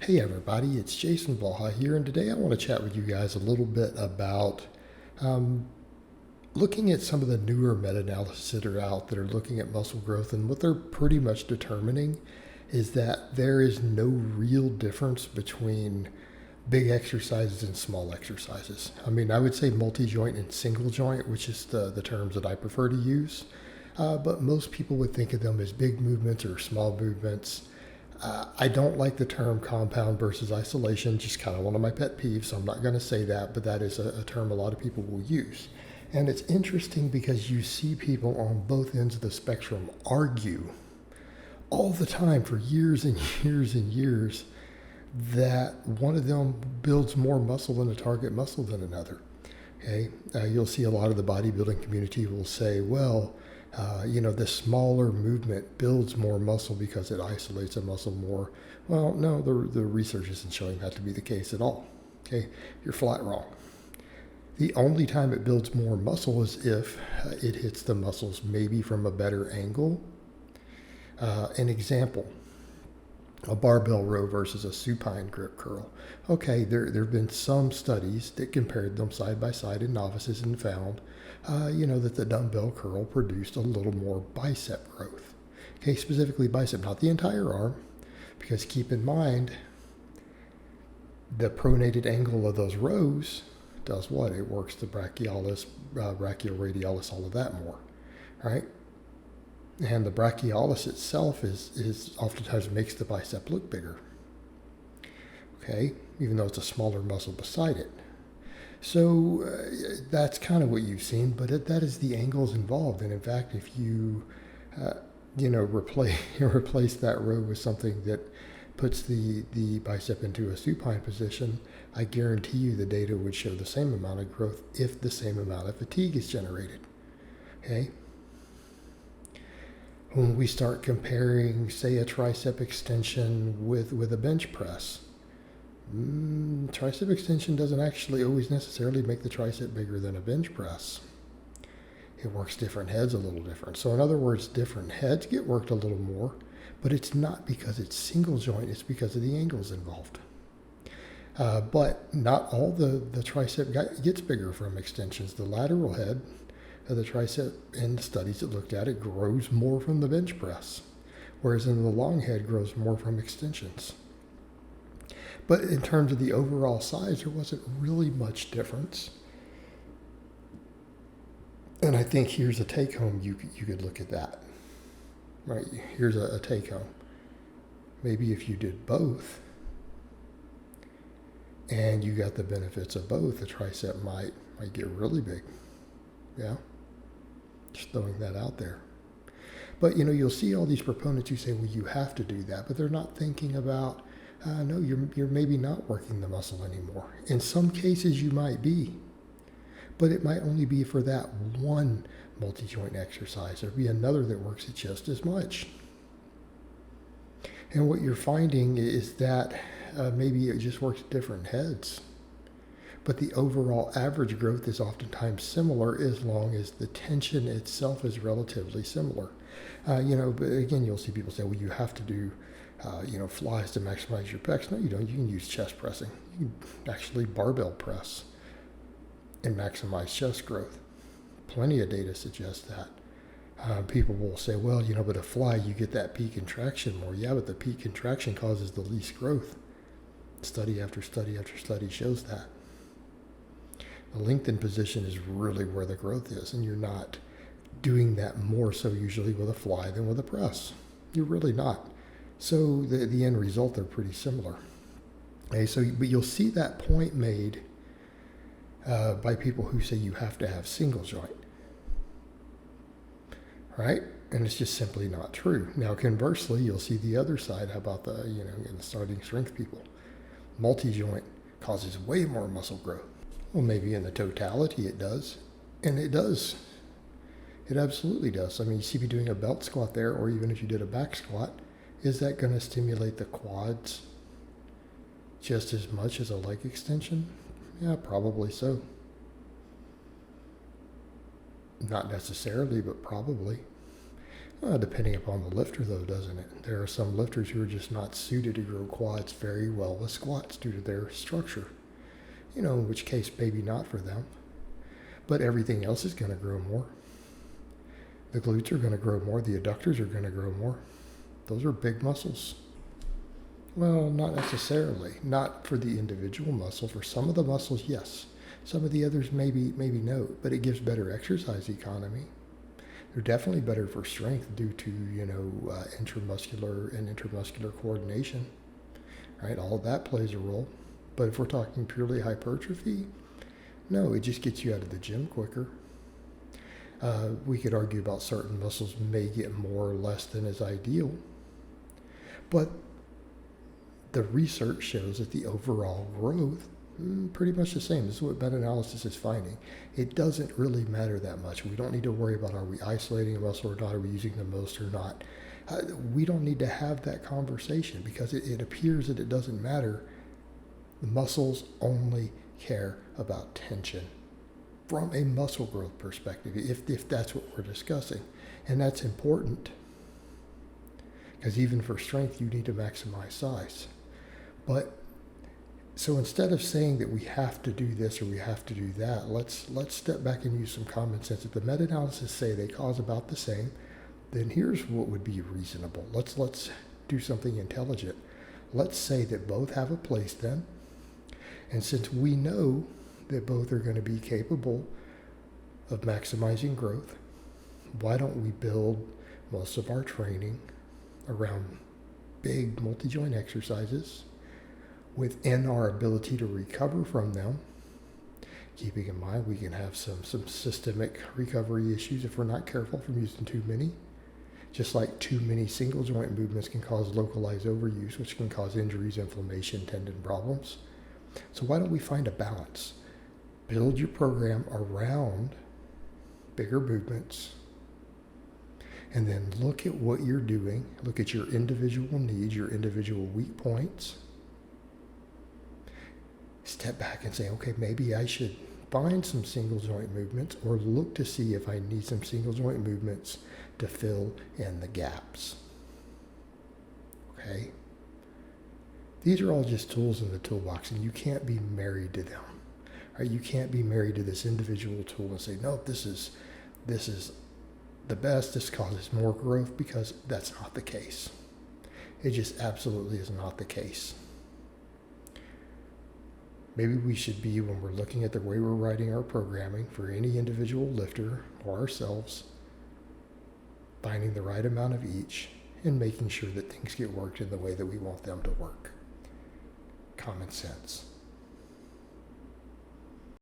Hey everybody, it's Jason Blaha here, and today I want to chat with you guys a little bit about um, looking at some of the newer meta-analysis that are out that are looking at muscle growth, and what they're pretty much determining is that there is no real difference between big exercises and small exercises. I mean, I would say multi-joint and single joint, which is the terms that I prefer to use, but most people would think of them as big movements or small movements. I don't like the term compound versus isolation, just kind of one of my pet peeves, so I'm not going to say that, but that is a term a lot of people will use. And it's interesting because you see people on both ends of the spectrum argue all the time for years and years and years that one of them builds more muscle in a target muscle than another. Okay, you'll see a lot of the bodybuilding community will say, well, the smaller movement builds more muscle because it isolates a muscle more. Well, no, the research isn't showing that to be the case at all. Okay, you're flat wrong. The only time it builds more muscle is if it hits the muscles maybe from a better angle. An example, a barbell row versus a supine grip curl. Okay, there have been some studies that compared them side by side in novices and found, that the dumbbell curl produced a little more bicep growth. Okay, specifically bicep, not the entire arm, because keep in mind, the pronated angle of those rows does what? It works the brachialis, brachioradialis, all of that more, right? And the brachialis itself is oftentimes makes the bicep look bigger. Okay, even though it's a smaller muscle beside it. So that's kind of what you've seen, but that is the angles involved. And in fact, if you, replace that row with something that puts the bicep into a supine position, I guarantee you the data would show the same amount of growth if the same amount of fatigue is generated. Okay. When we start comparing, say, a tricep extension with a bench press, tricep extension doesn't actually always necessarily make the tricep bigger than a bench press. It works different heads a little different. So in other words, different heads get worked a little more, but it's not because it's single joint, it's because of the angles involved. But not all the tricep gets bigger from extensions. The lateral head of the tricep, in the studies that looked at it, grows more from the bench press, whereas in the long head grows more from extensions. But in terms of the overall size, there wasn't really much difference. And I think here's a take-home you could look at that. Right, here's a take-home. Maybe if you did both, and you got the benefits of both, the tricep might get really big. Yeah, just throwing that out there. But you'll see all these proponents who say, well, you have to do that, but they're not thinking about, no, you're maybe not working the muscle anymore. In some cases you might be, but it might only be for that one multi-joint exercise. There'll be another that works it just as much. And what you're finding is that maybe it just works different heads. But the overall average growth is oftentimes similar as long as the tension itself is relatively similar. But again, you'll see people say, well, you have to do, flies to maximize your pecs. No, you don't. You can use chest pressing. You can actually barbell press and maximize chest growth. Plenty of data suggests that. People will say, well, but a fly, you get that peak contraction more. Yeah, but the peak contraction causes the least growth. Study after study after study shows that. The lengthened position is really where the growth is, and you're not doing that more so usually with a fly than with a press. You're really not. So the end result, they're pretty similar. Okay, but you'll see that point made by people who say you have to have single joint. Right? And it's just simply not true. Now, conversely, you'll see the other side. How about the starting strength people? Multi-joint causes way more muscle growth. Well, maybe in the totality it does. And it does. It absolutely does. I mean, you see me doing a belt squat there, or even if you did a back squat, is that going to stimulate the quads just as much as a leg extension? Yeah, probably so. Not necessarily, but probably. Depending upon the lifter, though, doesn't it? There are some lifters who are just not suited to grow quads very well with squats due to their structure. In which case, maybe not for them. But everything else is going to grow more. The glutes are going to grow more. The adductors are going to grow more. Those are big muscles. Well, not necessarily. Not for the individual muscle. For some of the muscles, yes. Some of the others, maybe no. But it gives better exercise economy. They're definitely better for strength due to, intramuscular and intermuscular coordination. Right? All of that plays a role. But if we're talking purely hypertrophy, no, it just gets you out of the gym quicker. We could argue about certain muscles may get more or less than is ideal. But the research shows that the overall growth, pretty much the same. This is what meta-analysis is finding. It doesn't really matter that much. We don't need to worry about, are we isolating a muscle or not? Are we using the most or not? We don't need to have that conversation because it appears that it doesn't matter. The muscles only care about tension from a muscle growth perspective, if that's what we're discussing. And that's important because even for strength, you need to maximize size. But so instead of saying that we have to do this or we have to do that, let's step back and use some common sense. If the meta-analysis say they cause about the same, then here's what would be reasonable. Let's do something intelligent. Let's say that both have a place then. And since we know that both are going to be capable of maximizing growth, why don't we build most of our training around big multi-joint exercises within our ability to recover from them, keeping in mind we can have some systemic recovery issues if we're not careful from using too many. Just like too many single joint movements can cause localized overuse, which can cause injuries, inflammation, tendon problems. So why don't we find a balance? Build your program around bigger movements, and then look at what you're doing. Look at your individual needs, your individual weak points. Step back and say, okay, maybe I should find some single joint movements or look to see if I need some single joint movements to fill in the gaps. Okay? These are all just tools in the toolbox, and you can't be married to them. Right? You can't be married to this individual tool and say, no, this is the best, this causes more growth, because that's not the case. It just absolutely is not the case. Maybe we should be, when we're looking at the way we're writing our programming for any individual lifter or ourselves, finding the right amount of each and making sure that things get worked in the way that we want them to work. Common sense.